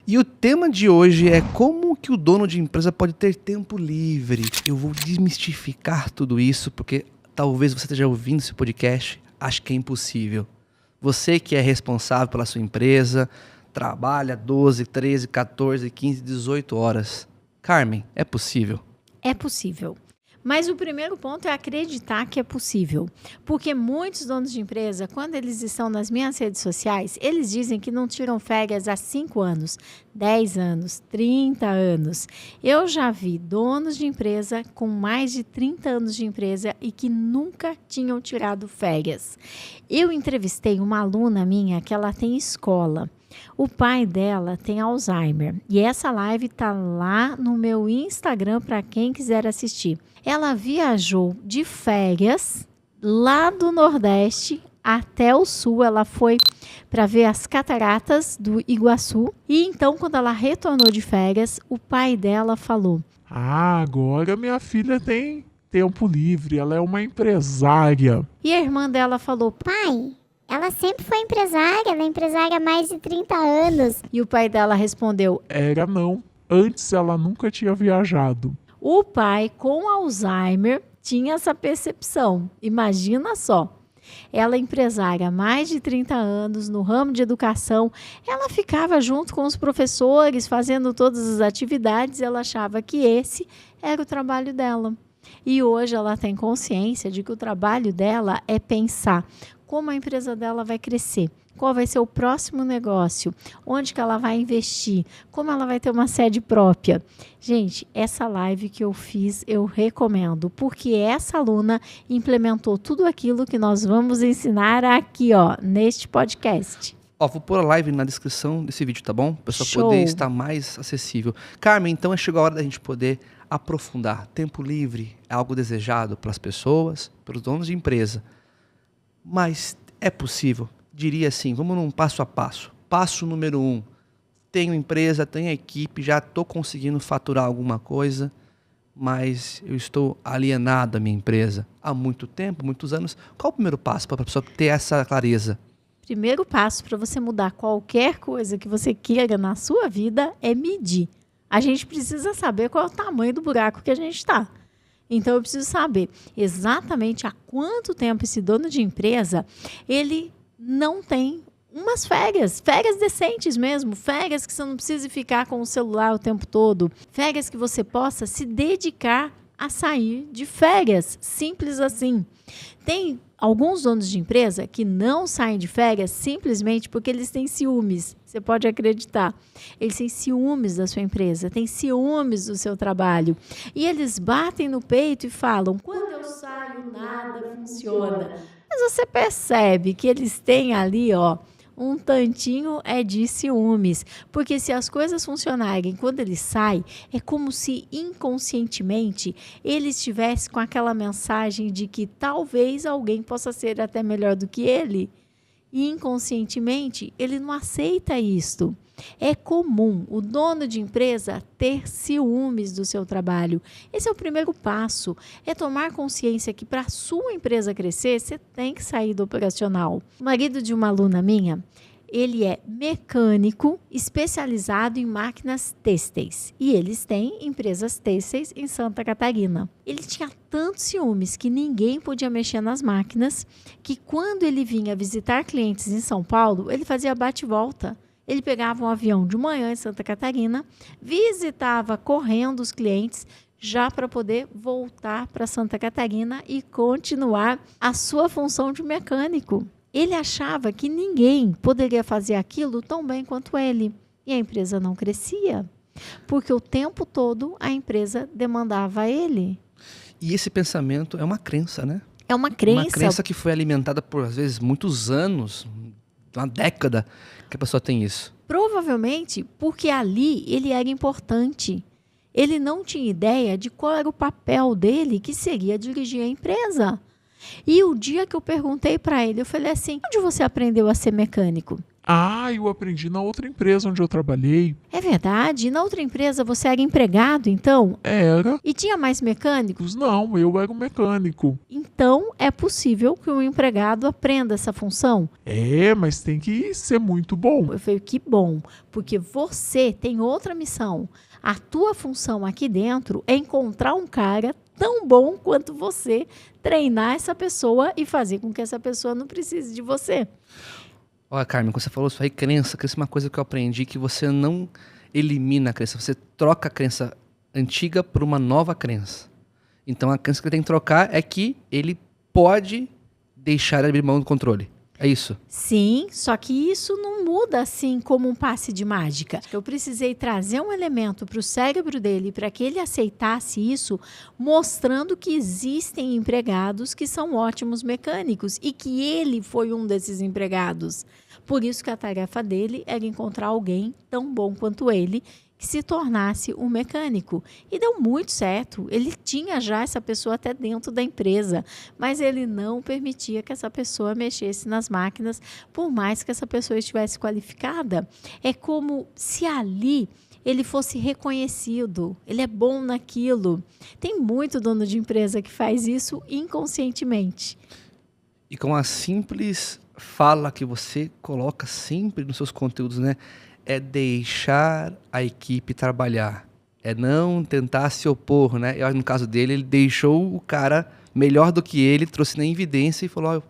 E o tema de hoje é como que o dono de empresa pode ter tempo livre. Eu vou desmistificar tudo isso, porque talvez você esteja ouvindo esse podcast, ache que é impossível. Você que é responsável pela sua empresa, trabalha 12, 13, 14, 15, 18 horas. Carmen, é possível? É possível. Mas o primeiro ponto é acreditar que é possível. Porque muitos donos de empresa, quando eles estão nas minhas redes sociais, eles dizem que não tiram férias há 5 anos, 10 anos, 30 anos. Eu já vi donos de empresa com mais de 30 anos de empresa e que nunca tinham tirado férias. Eu entrevistei uma aluna minha que ela tem escola. O pai dela tem Alzheimer e essa live está lá no meu Instagram para quem quiser assistir. Ela viajou de férias lá do Nordeste até o Sul. Ela foi para ver as cataratas do Iguaçu e então quando ela retornou de férias, o pai dela falou: agora minha filha tem tempo livre, ela é uma empresária. E a irmã dela falou: pai, ela sempre foi empresária, ela é empresária há mais de 30 anos. E o pai dela respondeu: Era não, antes ela nunca tinha viajado. O pai com Alzheimer tinha essa percepção, imagina só. Ela é empresária há mais de 30 anos no ramo de educação, ela ficava junto com os professores fazendo todas as atividades, ela achava que esse era o trabalho dela. E hoje ela tem consciência de que o trabalho dela é pensar como a empresa dela vai crescer, qual vai ser o próximo negócio, onde que ela vai investir, como ela vai ter uma sede própria. Gente, essa live que eu fiz, eu recomendo, porque essa aluna implementou tudo aquilo que nós vamos ensinar aqui, neste podcast. Vou pôr a live na descrição desse vídeo, tá bom? Para Show. poder estar mais acessível. Carmen, então chegou a hora da gente poder aprofundar. Tempo livre é algo desejado pelas pessoas, pelos donos de empresa. Mas é possível? Diria assim, vamos num passo a passo. Passo número 1, tenho empresa, tenho equipe, já estou conseguindo faturar alguma coisa, mas eu estou alienado à minha empresa há muito tempo, muitos anos. Qual é o primeiro passo para a pessoa ter essa clareza? Primeiro passo para você mudar qualquer coisa que você queira na sua vida é medir. A gente precisa saber qual é o tamanho do buraco que a gente está. Então, eu preciso saber exatamente há quanto tempo esse dono de empresa, ele não tem umas férias decentes mesmo, férias que você não precise ficar com o celular o tempo todo, férias que você possa se dedicar a sair de férias, simples assim. Tem alguns donos de empresa que não saem de férias simplesmente porque eles têm ciúmes. Você pode acreditar. Eles têm ciúmes da sua empresa, têm ciúmes do seu trabalho. E eles batem no peito e falam: quando eu saio, nada funciona. Mas você percebe que eles têm ali, um tantinho de ciúmes. Porque se as coisas funcionarem quando ele sai, é como se inconscientemente ele estivesse com aquela mensagem de que talvez alguém possa ser até melhor do que ele. E inconscientemente ele não aceita isto. É comum o dono de empresa ter ciúmes do seu trabalho. Esse é o primeiro passo, é tomar consciência que para a sua empresa crescer, você tem que sair do operacional. O marido de uma aluna minha, ele é mecânico especializado em máquinas têxteis e eles têm empresas têxteis em Santa Catarina. Ele tinha tantos ciúmes que ninguém podia mexer nas máquinas, que quando ele vinha visitar clientes em São Paulo, ele fazia bate-volta. Ele pegava um avião de manhã em Santa Catarina, visitava correndo os clientes, já para poder voltar para Santa Catarina e continuar a sua função de mecânico. Ele achava que ninguém poderia fazer aquilo tão bem quanto ele. E a empresa não crescia, porque o tempo todo a empresa demandava ele. E esse pensamento é uma crença, né? É uma crença. Uma crença que foi alimentada por, às vezes, muitos anos, uma década que a pessoa tem isso. Provavelmente porque ali ele era importante. Ele não tinha ideia de qual era o papel dele, que seria dirigir a empresa. E o dia que eu perguntei para ele, eu falei assim: onde você aprendeu a ser mecânico? Ah, eu aprendi na outra empresa onde eu trabalhei. É verdade? E na outra empresa você era empregado, então? Era. E tinha mais mecânicos? Não, eu era um mecânico. Então é possível que um empregado aprenda essa função? É, mas tem que ser muito bom. Eu falei, que bom, porque você tem outra missão. A tua função aqui dentro é encontrar um cara tão bom quanto você, treinar essa pessoa e fazer com que essa pessoa não precise de você. Olha, Carmen, quando você falou isso aí, crença é uma coisa que eu aprendi, que você não elimina a crença, você troca a crença antiga por uma nova crença. Então a crença que ele tem que trocar é que ele pode deixar ele abrir mão do controle. É isso? Sim, só que isso não muda assim como um passe de mágica. Eu precisei trazer um elemento para o cérebro dele para que ele aceitasse isso, mostrando que existem empregados que são ótimos mecânicos e que ele foi um desses empregados. Por isso que a tarefa dele era encontrar alguém tão bom quanto ele que se tornasse um mecânico. E deu muito certo. Ele tinha já essa pessoa até dentro da empresa, mas ele não permitia que essa pessoa mexesse nas máquinas, por mais que essa pessoa estivesse qualificada. É como se ali ele fosse reconhecido, ele é bom naquilo. Tem muito dono de empresa que faz isso inconscientemente. E com a simples fala que você coloca sempre nos seus conteúdos, né? É deixar a equipe trabalhar. É não tentar se opor, né? No caso dele, ele deixou o cara melhor do que ele, trouxe na evidência e falou,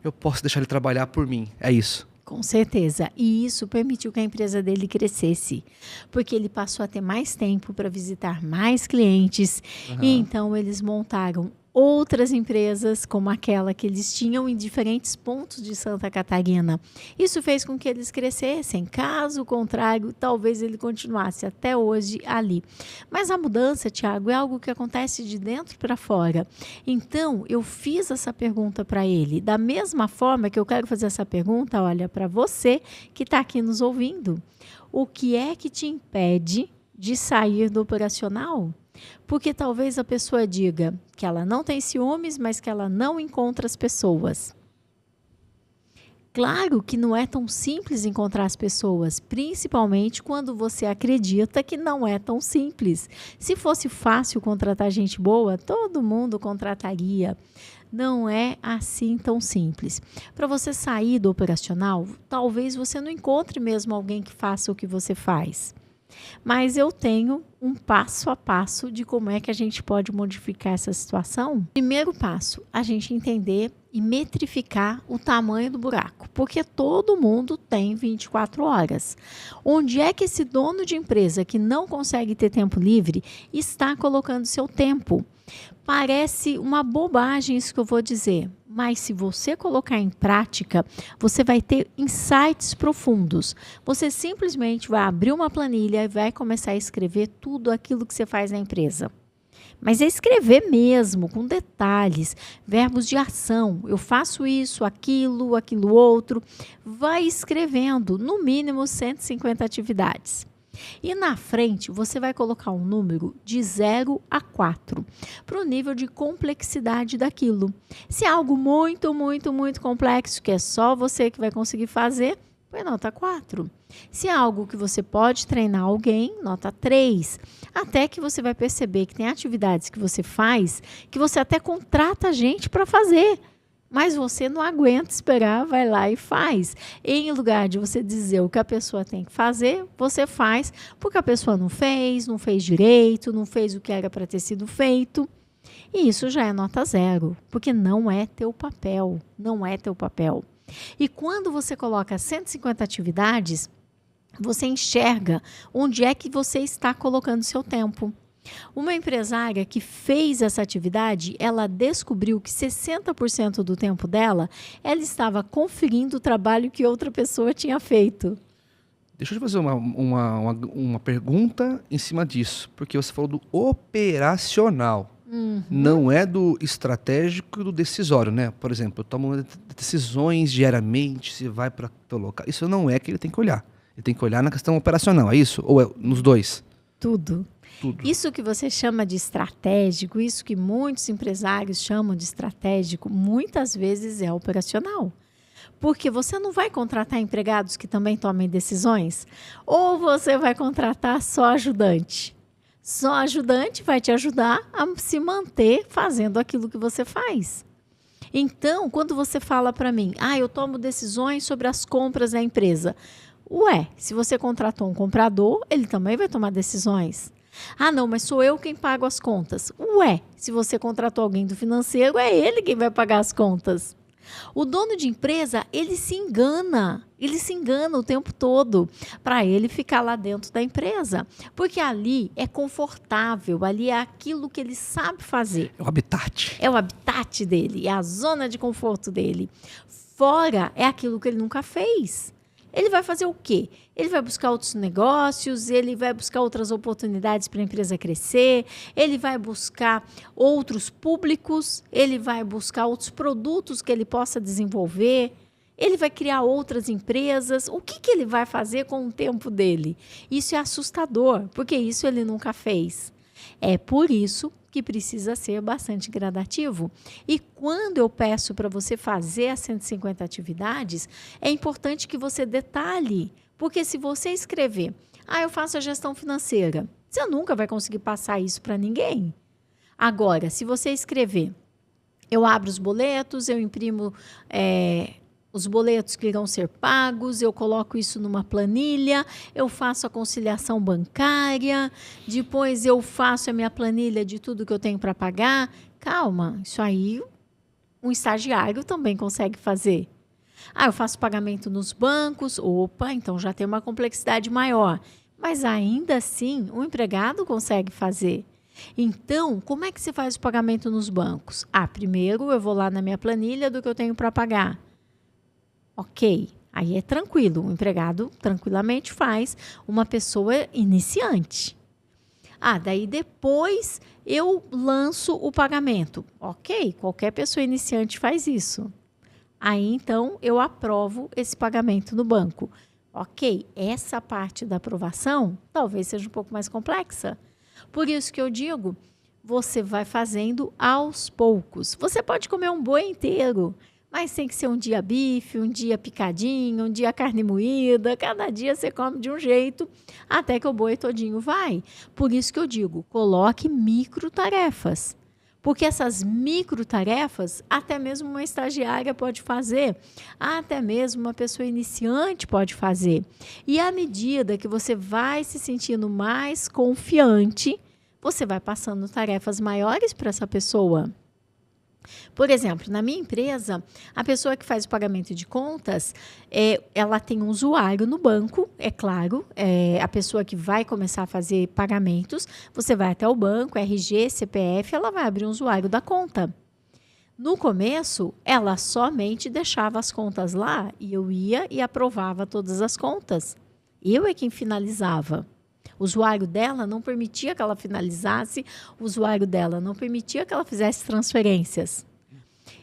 eu posso deixar ele trabalhar por mim. É isso. Com certeza. E isso permitiu que a empresa dele crescesse. Porque ele passou a ter mais tempo para visitar mais clientes. E então eles montaram outras empresas, como aquela que eles tinham em diferentes pontos de Santa Catarina. Isso fez com que eles crescessem. Caso contrário, talvez ele continuasse até hoje ali. Mas a mudança, Tiago, é algo que acontece de dentro para fora. Então, eu fiz essa pergunta para ele. Da mesma forma que eu quero fazer essa pergunta, olha, para você que está aqui nos ouvindo. O que é que te impede de sair do operacional? Porque talvez a pessoa diga que ela não tem ciúmes, mas que ela não encontra as pessoas. Claro que não é tão simples encontrar as pessoas, principalmente quando você acredita que não é tão simples. Se fosse fácil contratar gente boa, todo mundo contrataria. Não é assim tão simples. Para você sair do operacional, talvez você não encontre mesmo alguém que faça o que você faz. Mas eu tenho um passo a passo de como é que a gente pode modificar essa situação. Primeiro passo, a gente entender e metrificar o tamanho do buraco, porque todo mundo tem 24 horas. Onde é que esse dono de empresa que não consegue ter tempo livre está colocando seu tempo? Parece uma bobagem isso que eu vou dizer, mas se você colocar em prática, você vai ter insights profundos. Você simplesmente vai abrir uma planilha e vai começar a escrever tudo aquilo que você faz na empresa. Mas é escrever mesmo, com detalhes, verbos de ação. Eu faço isso, aquilo outro. Vai escrevendo, no mínimo 150 atividades. E na frente, você vai colocar um número de 0 a 4, para o nível de complexidade daquilo. Se é algo muito, muito, muito complexo, que é só você que vai conseguir fazer, põe nota 4. Se é algo que você pode treinar alguém, nota 3. Até que você vai perceber que tem atividades que você faz, que você até contrata gente para fazer. Mas você não aguenta esperar, vai lá e faz. Em lugar de você dizer o que a pessoa tem que fazer, você faz porque a pessoa não fez direito, não fez o que era para ter sido feito. E isso já é nota 0, porque não é teu papel, não é teu papel. E quando você coloca 150 atividades, você enxerga onde é que você está colocando seu tempo. Uma empresária que fez essa atividade, ela descobriu que 60% do tempo dela, ela estava conferindo o trabalho que outra pessoa tinha feito. Deixa eu te fazer uma pergunta em cima disso, porque você falou do operacional, não é do estratégico e do decisório, né? Por exemplo, eu tomo decisões diariamente, se vai para o local. Isso não é que ele tem que olhar. Ele tem que olhar na questão operacional, é isso? Ou é nos dois? Tudo. Isso que você chama de estratégico, isso que muitos empresários chamam de estratégico, muitas vezes é operacional. Porque você não vai contratar empregados que também tomem decisões? Ou você vai contratar só ajudante? Só ajudante vai te ajudar a se manter fazendo aquilo que você faz. Então, quando você fala para mim, eu tomo decisões sobre as compras da empresa. Ué, se você contratou um comprador, ele também vai tomar decisões. Não, mas sou eu quem pago as contas. Ué, se você contratou alguém do financeiro, é ele quem vai pagar as contas. O dono de empresa, ele se engana o tempo todo para ele ficar lá dentro da empresa, porque ali é confortável, ali é aquilo que ele sabe fazer. É o habitat. É o habitat dele, é a zona de conforto dele. Fora é aquilo que ele nunca fez. Ele vai fazer o quê? Ele vai buscar outros negócios, ele vai buscar outras oportunidades para a empresa crescer, ele vai buscar outros públicos, ele vai buscar outros produtos que ele possa desenvolver, ele vai criar outras empresas. O que ele vai fazer com o tempo dele? Isso é assustador, porque isso ele nunca fez. É por isso que precisa ser bastante gradativo. E quando eu peço para você fazer as 150 atividades, é importante que você detalhe. Porque se você escrever, eu faço a gestão financeira, você nunca vai conseguir passar isso para ninguém. Agora, se você escrever, eu abro os boletos, eu imprimo os boletos que irão ser pagos, eu coloco isso numa planilha, eu faço a conciliação bancária, depois eu faço a minha planilha de tudo que eu tenho para pagar. Calma, isso aí um estagiário também consegue fazer. Eu faço pagamento nos bancos. Opa, então já tem uma complexidade maior. Mas ainda assim, um empregado consegue fazer. Então, como é que você faz o pagamento nos bancos? Primeiro eu vou lá na minha planilha do que eu tenho para pagar. Ok, aí é tranquilo, o empregado tranquilamente faz, uma pessoa iniciante. Daí depois eu lanço o pagamento. Ok, qualquer pessoa iniciante faz isso. Aí então eu aprovo esse pagamento no banco. Ok, essa parte da aprovação talvez seja um pouco mais complexa. Por isso que eu digo, você vai fazendo aos poucos. Você pode comer um boi inteiro, mas tem que ser um dia bife, um dia picadinho, um dia carne moída. Cada dia você come de um jeito, até que o boi todinho vai. Por isso que eu digo, coloque microtarefas. Porque essas microtarefas, até mesmo uma estagiária pode fazer, até mesmo uma pessoa iniciante pode fazer. E à medida que você vai se sentindo mais confiante, você vai passando tarefas maiores para essa pessoa. Por exemplo, na minha empresa, a pessoa que faz o pagamento de contas, ela tem um usuário no banco, é claro, a pessoa que vai começar a fazer pagamentos, você vai até o banco, RG, CPF, ela vai abrir um usuário da conta. No começo, ela somente deixava as contas lá e eu ia e aprovava todas as contas. Eu é quem finalizava. O usuário dela não permitia que ela finalizasse, o usuário dela não permitia que ela fizesse transferências.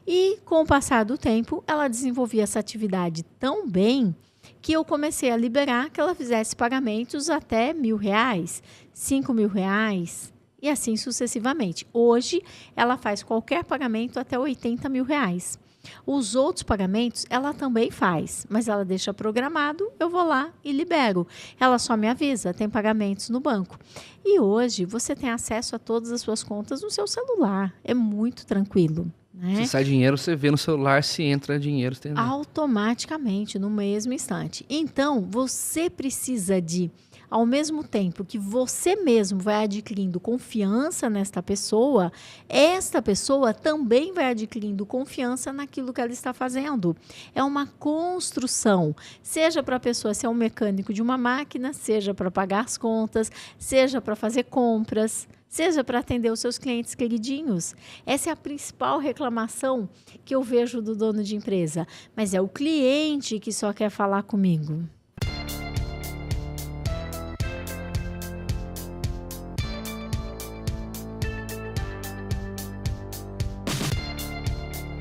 E, com o passar do tempo, ela desenvolvia essa atividade tão bem que eu comecei a liberar que ela fizesse pagamentos até R$1.000, R$5.000 e assim sucessivamente. Hoje, ela faz qualquer pagamento até R$80.000. Os outros pagamentos ela também faz, mas ela deixa programado, eu vou lá e libero. Ela só me avisa, tem pagamentos no banco. E hoje você tem acesso a todas as suas contas no seu celular, é muito tranquilo. Né? Se sai dinheiro, você vê no celular, se entra dinheiro. Você tem... Automaticamente, no mesmo instante. Então, você precisa de, ao mesmo tempo que você mesmo vai adquirindo confiança nesta pessoa, esta pessoa também vai adquirindo confiança naquilo que ela está fazendo. É uma construção, seja para a pessoa ser um mecânico de uma máquina, seja para pagar as contas, seja para fazer compras, seja para atender os seus clientes queridinhos. Essa é a principal reclamação que eu vejo do dono de empresa. Mas é o cliente que só quer falar comigo.